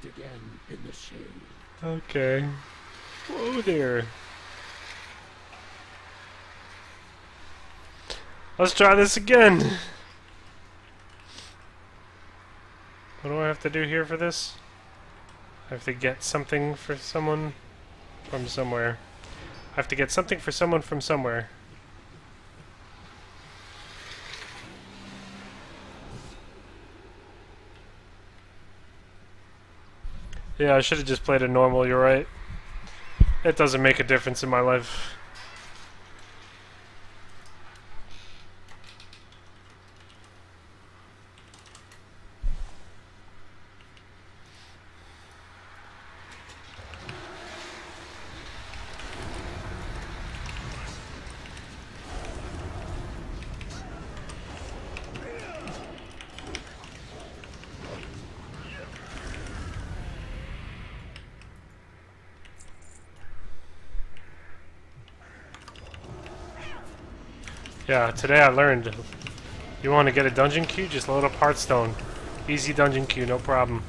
meet again in the shade. Okay. Whoa there. Let's try this again. What do I have to do here for this? I have to get something for someone from somewhere. I have to get something for someone from somewhere. Yeah, I should have just played it normal, you're right. It doesn't make a difference in my life. Yeah, today I learned you want to get a dungeon queue, just load up Hearthstone. Easy dungeon queue, no problem.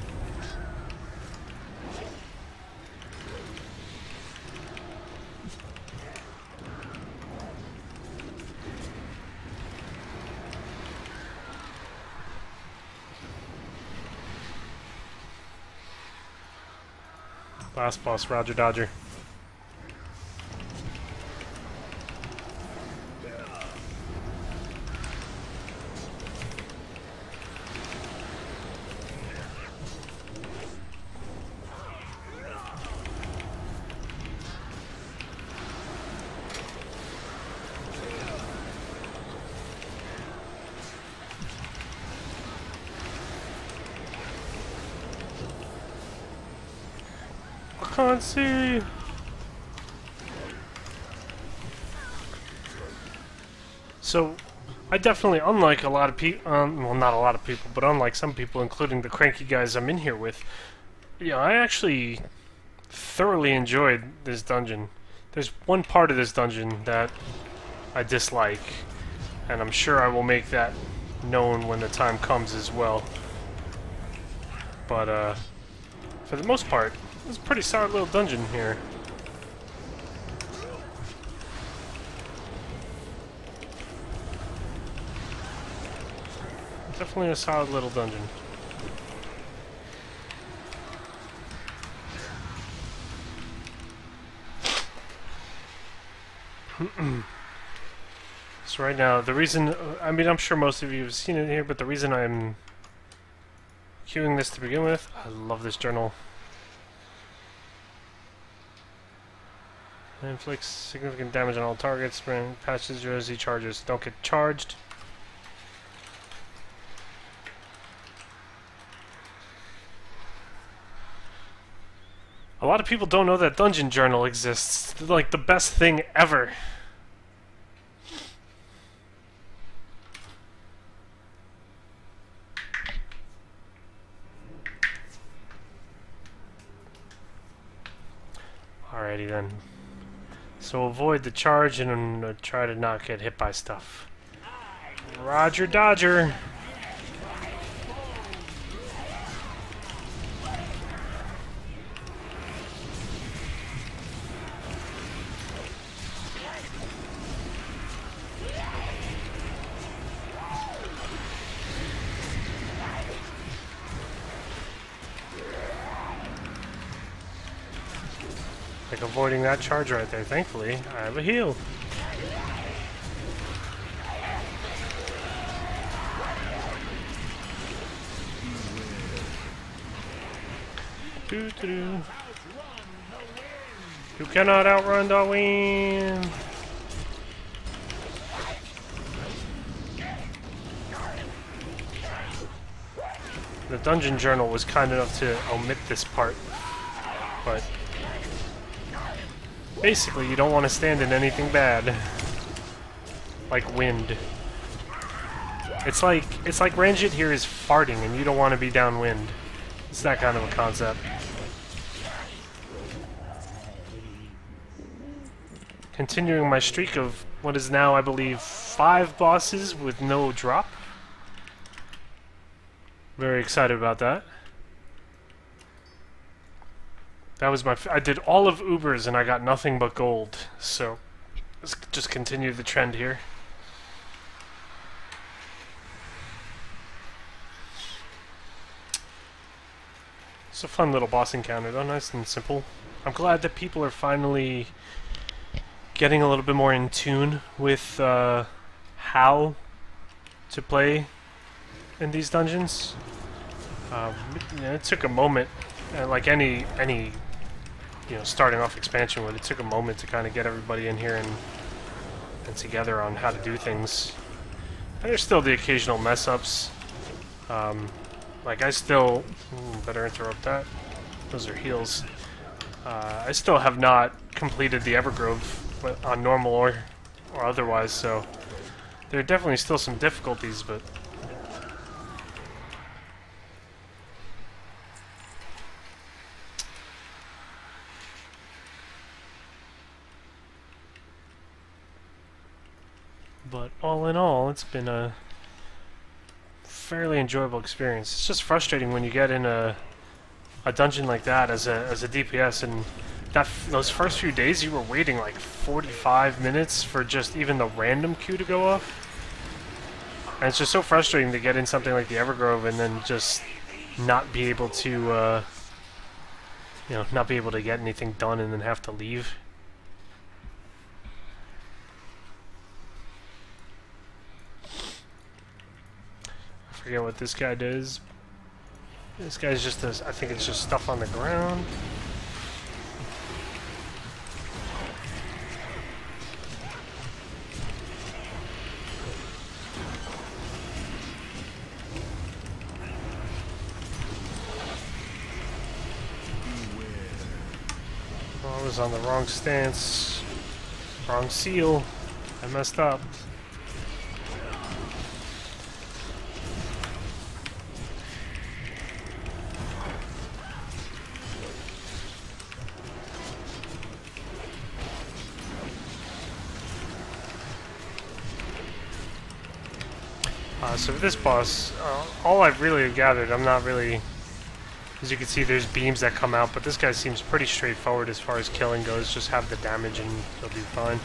Last boss, Roger Dodger. I can't see. So, I definitely, unlike a lot of people, well, not a lot of people, but unlike some people, including the cranky guys I'm in here with, yeah, I actually thoroughly enjoyed this dungeon. There's one part of this dungeon that I dislike, and I'm sure I will make that known when the time comes as well. But, for the most part, it's a pretty solid little dungeon here. Definitely a solid little dungeon. So right now, the reason, I mean, I'm sure most of you have seen it here, but the reason I'm queuing this to begin with, I love this journal. Inflicts significant damage on all targets, patches your Z charges. Don't get charged. A lot of people don't know that Dungeon Journal exists. It's like the best thing ever. Alrighty then. So avoid the charge and try to not get hit by stuff. Roger Dodger! Like avoiding that charge right there. Thankfully, I have a heal. Doo-doo-doo. You cannot outrun the wind. The Dungeon Journal was kind enough to omit this part, but basically, you don't want to stand in anything bad, like wind. It's like Ranjit here is farting, and you don't want to be downwind. It's that kind of a concept. Continuing my streak of what is now, I believe, 5 bosses with no drop. Very excited about that. That was my... I did all of Uber's and I got nothing but gold. So, let's just continue the trend here. It's a fun little boss encounter though, nice and simple. I'm glad that people are finally getting a little bit more in tune with how to play in these dungeons. It took a moment, like any starting off expansion would. It took a moment to kind of get everybody in here and together on how to do things. And there's still the occasional mess ups. Like I still better interrupt that. Those are heals. I still have not completed the Evergrove on normal or otherwise, so there are definitely still some difficulties, but all in all, it's been a fairly enjoyable experience. It's just frustrating when you get in a dungeon like that as a DPS, and those first few days you were waiting like 45 minutes for just even the random queue to go off. And it's just so frustrating to get in something like the Evergrove and then just not be able to, not be able to get anything done and then have to leave. I forget what this guy does. This guy's just I think it's just stuff on the ground. Oh, I was on the wrong stance. Wrong seal. I messed up. So for this boss, all I've really gathered, I'm not really... As you can see, there's beams that come out, but this guy seems pretty straightforward as far as killing goes. Just have the damage and he'll be fine.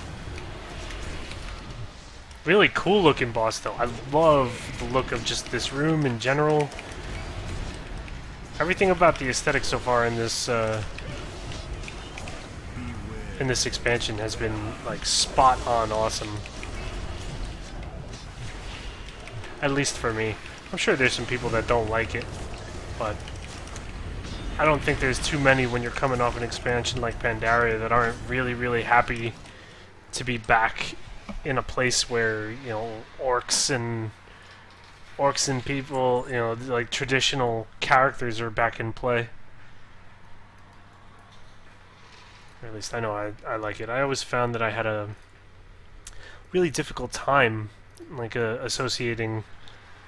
Really cool looking boss though. I love the look of just this room in general. Everything about the aesthetic so far in this expansion has been like spot on awesome. At least for me. I'm sure there's some people that don't like it, but I don't think there's too many when you're coming off an expansion like Pandaria that aren't really, really happy to be back in a place where, orcs and people, like traditional characters are back in play. Or at least I know I like it. I always found that I had a really difficult time associating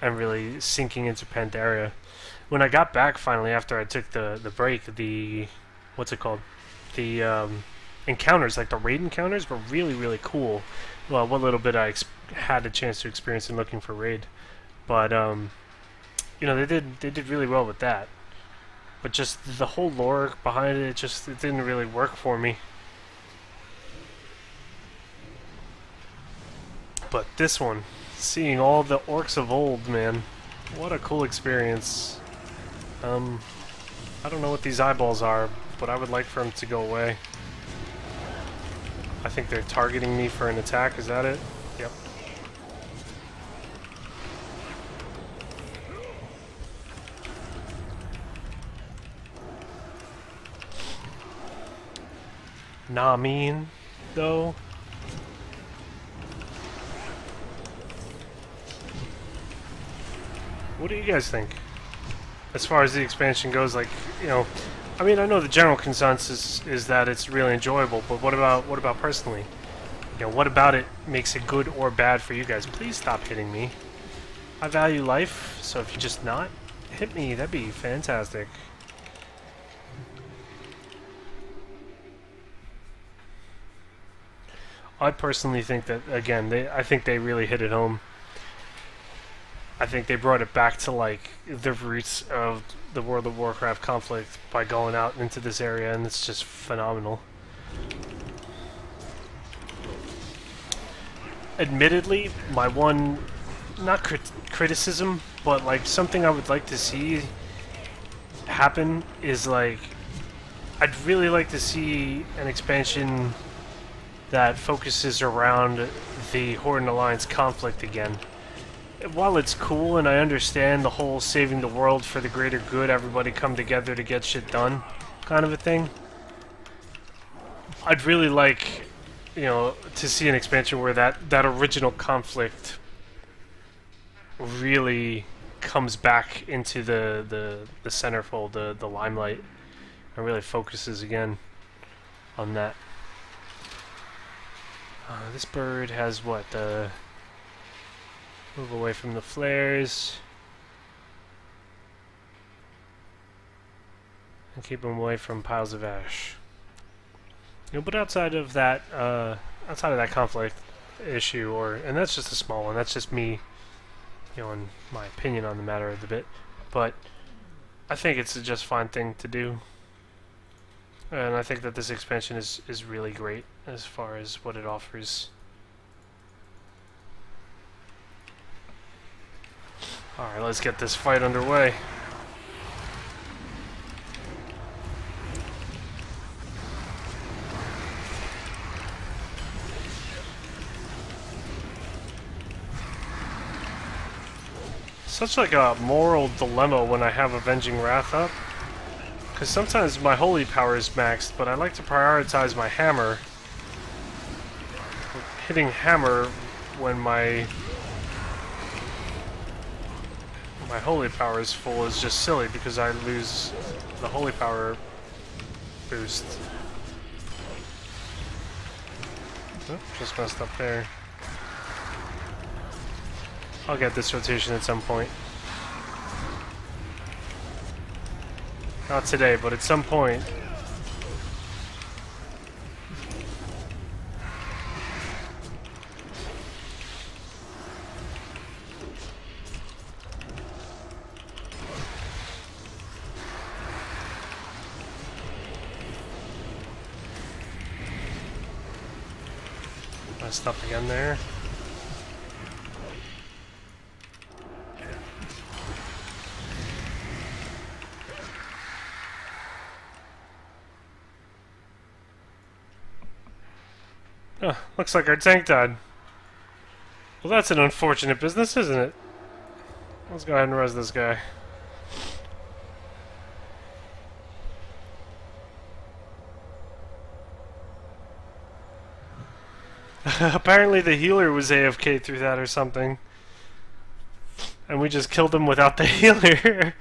and really sinking into Pandaria. When I got back finally after I took the break, what's it called? The encounters, like the raid encounters, were really, really cool. Well, what little bit I had a chance to experience in looking for raid, but they did really well with that. But just the whole lore behind it, it didn't really work for me. But this one, seeing all the orcs of old, man, what a cool experience. I don't know what these eyeballs are, but I would like for them to go away. I think they're targeting me for an attack, is that it? Yep. Nah, mean, though. What do you guys think? As far as the expansion goes, I know the general consensus is that it's really enjoyable, but what about personally? What about it makes it good or bad for you guys? Please stop hitting me. I value life, so if you just not hit me, that'd be fantastic. I personally think that, again, I think they really hit it home. I think they brought it back to like the roots of the World of Warcraft conflict by going out into this area, and it's just phenomenal. Admittedly, my one, not criticism, but like something I would like to see happen is like, I'd really like to see an expansion that focuses around the Horde and Alliance conflict again. While it's cool and I understand the whole saving the world for the greater good, everybody come together to get shit done kind of a thing, I'd really like, you know, to see an expansion where that original conflict really comes back into the centerfold, the limelight, and really focuses again on that. This bird has what? Move away from the flares. And keep them away from piles of ash. You know, but outside of that conflict issue, and that's just a small one. That's just me, you know, in my opinion on the matter of the bit. But I think it's a just fine thing to do. And I think that this expansion is really great as far as what it offers. Alright, let's get this fight underway. Such like a moral dilemma when I have Avenging Wrath up. Because sometimes my holy power is maxed, but I like to prioritize my hammer. Hitting hammer when my holy power is full is just silly because I lose the holy power boost. Oh, just messed up there. I'll get this rotation at some point. Not today, but at some point. Messed up again there. Oh, looks like our tank died. Well, that's an unfortunate business, isn't it? Let's go ahead and res this guy. Apparently the healer was AFK through that or something. And we just killed him without the healer.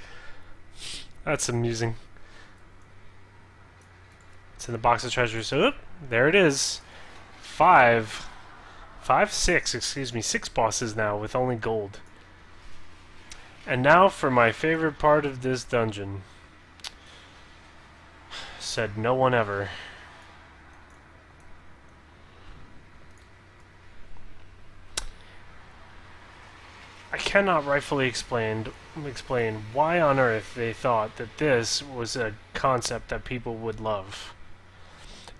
That's amusing. It's in the box of treasures. Oh, there it is. Excuse me, 6 bosses now with only gold. And now for my favorite part of this dungeon. Said no one ever. I cannot rightfully explain why on earth they thought that this was a concept that people would love.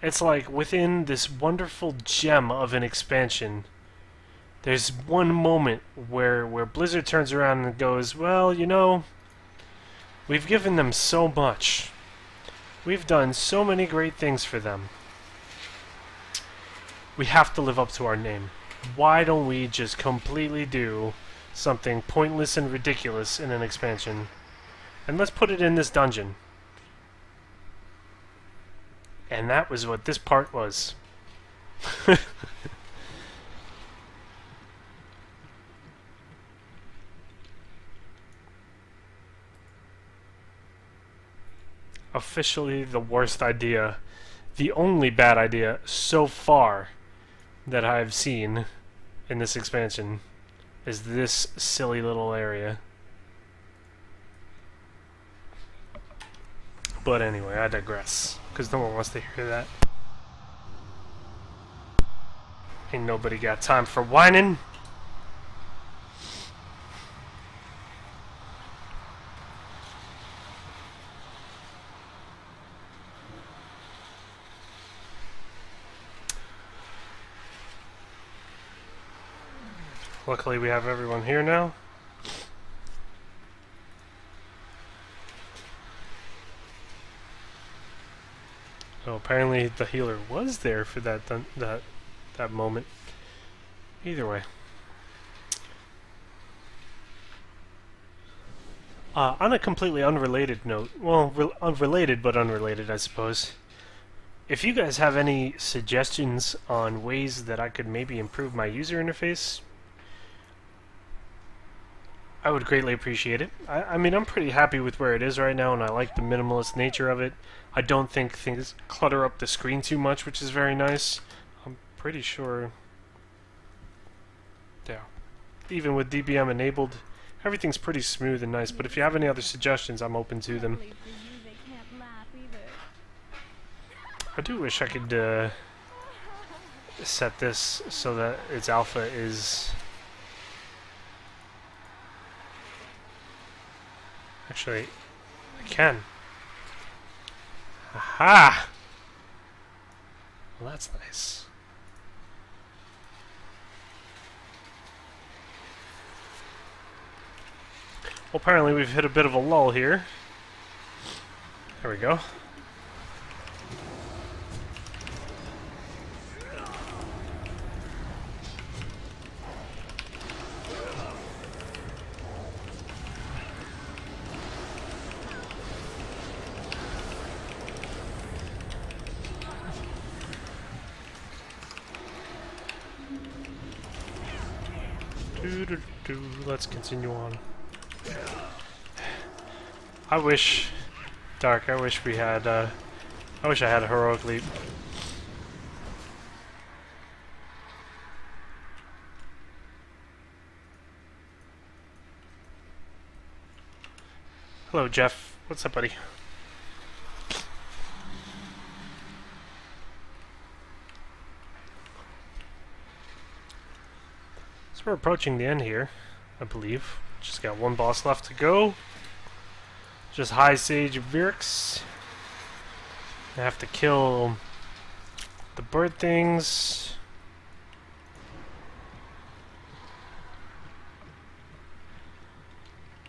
It's like within this wonderful gem of an expansion, there's one moment where Blizzard turns around and goes, well, you know, we've given them so much. We've done so many great things for them. We have to live up to our name. Why don't we just completely do something pointless and ridiculous in an expansion? And let's put it in this dungeon. And that was what this part was. Officially the worst idea. The only bad idea so far that I've seen in this expansion is this silly little area. But anyway, I digress, because no one wants to hear that. Ain't nobody got time for whining. Luckily we have everyone here now. So apparently the healer was there for that moment. Either way. On a completely unrelated note, well, related but unrelated, I suppose. If you guys have any suggestions on ways that I could maybe improve my user interface, I would greatly appreciate it. I mean, I'm pretty happy with where it is right now, and I like the minimalist nature of it. I don't think things clutter up the screen too much, which is very nice. I'm pretty sure... yeah. Even with DBM enabled, everything's pretty smooth and nice, but if you have any other suggestions, I'm open to them. I do wish I could set this so that its alpha is... Actually, I can. Aha! Well, that's nice. Well, apparently we've hit a bit of a lull here. There we go. Let's continue on. I wish, Dark, I wish we had, I wish I had a heroic leap. Hello, Jeff. What's up, buddy? So we're approaching the end here, I believe. Just got one boss left to go. Just High Sage Virix. I have to kill the bird things.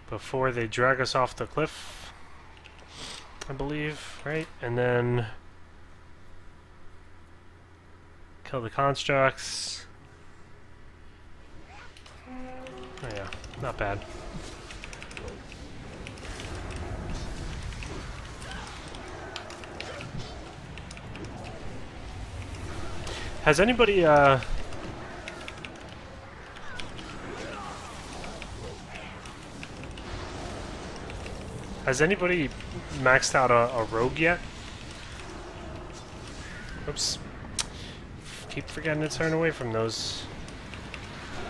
Before they drag us off the cliff, I believe, right? And then kill the constructs. Oh yeah, not bad. Has anybody, maxed out a rogue yet? Oops. Keep forgetting to turn away from those.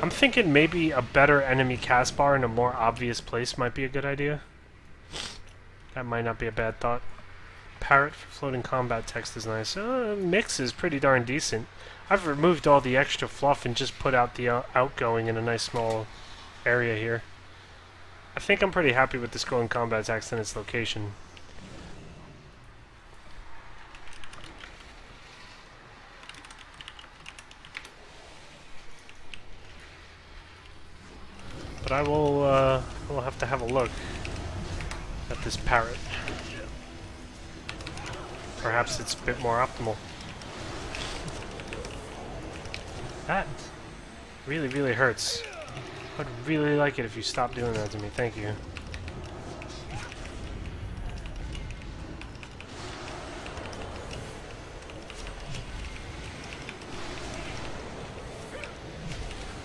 I'm thinking maybe a better enemy cast bar in a more obvious place might be a good idea. That might not be a bad thought. Parrot for floating combat text is nice. Mix is pretty darn decent. I've removed all the extra fluff and just put out the outgoing in a nice small area here. I think I'm pretty happy with the scrolling combat text and its location. But I will have to have a look at this parrot. Perhaps it's a bit more optimal. That really, really hurts. I'd really like it if you stopped doing that to me. Thank you.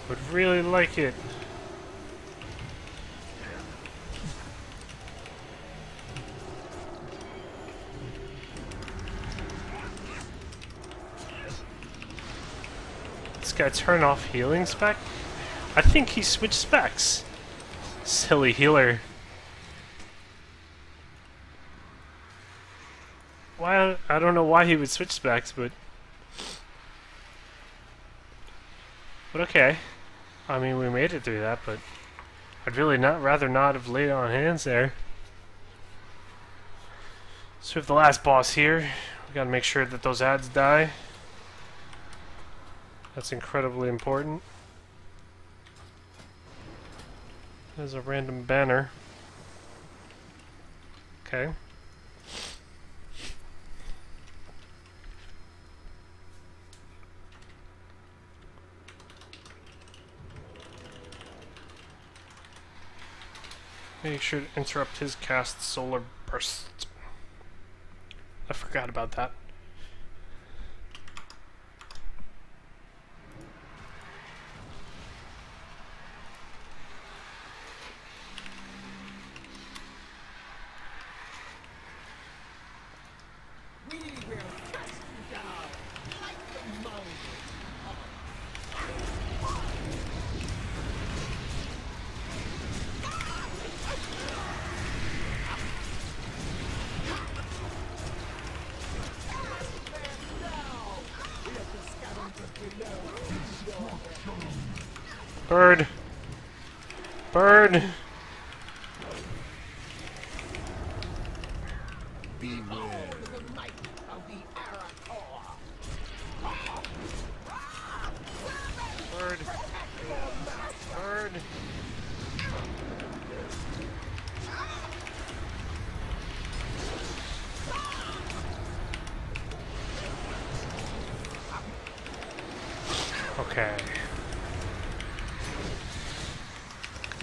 Would really like it. This guy turn off healing spec? I think he switched specs. Silly healer. Why? I don't know why he would switch specs, but okay. I mean, we made it through that, but I'd really rather not have laid on hands there. So we have the last boss here. We gotta make sure that those ads die. That's incredibly important. There's a random banner. Okay. Make sure to interrupt his cast solar burst. I forgot about that. Bird! Bird! Bird! Bird! Okay.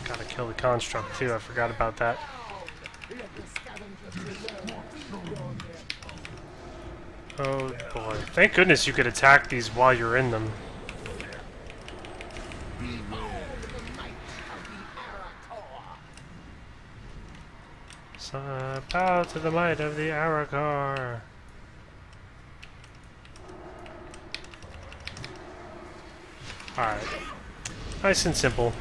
Gotta kill the construct too, I forgot about that. Oh boy. Thank goodness you could attack these while you're in them. So, bow to the might of the Arakar. Alright. Nice and simple.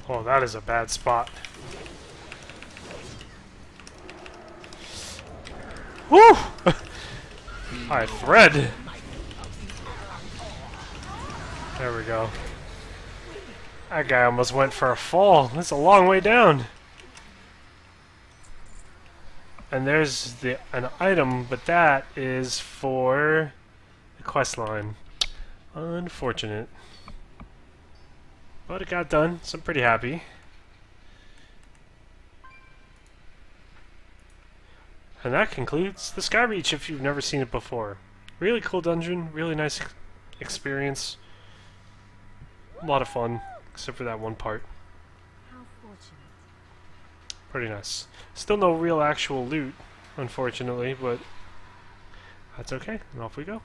Oh, that is a bad spot. Woo! Alright, thread! There we go. That guy almost went for a fall. That's a long way down. And there's an item, but that is for the quest line. Unfortunate. But it got done, so I'm pretty happy. And that concludes the Skyreach if you've never seen it before. Really cool dungeon, really nice experience. A lot of fun, except for that one part. How fortunate. Pretty nice. Still no real actual loot, unfortunately, but that's okay, and off we go.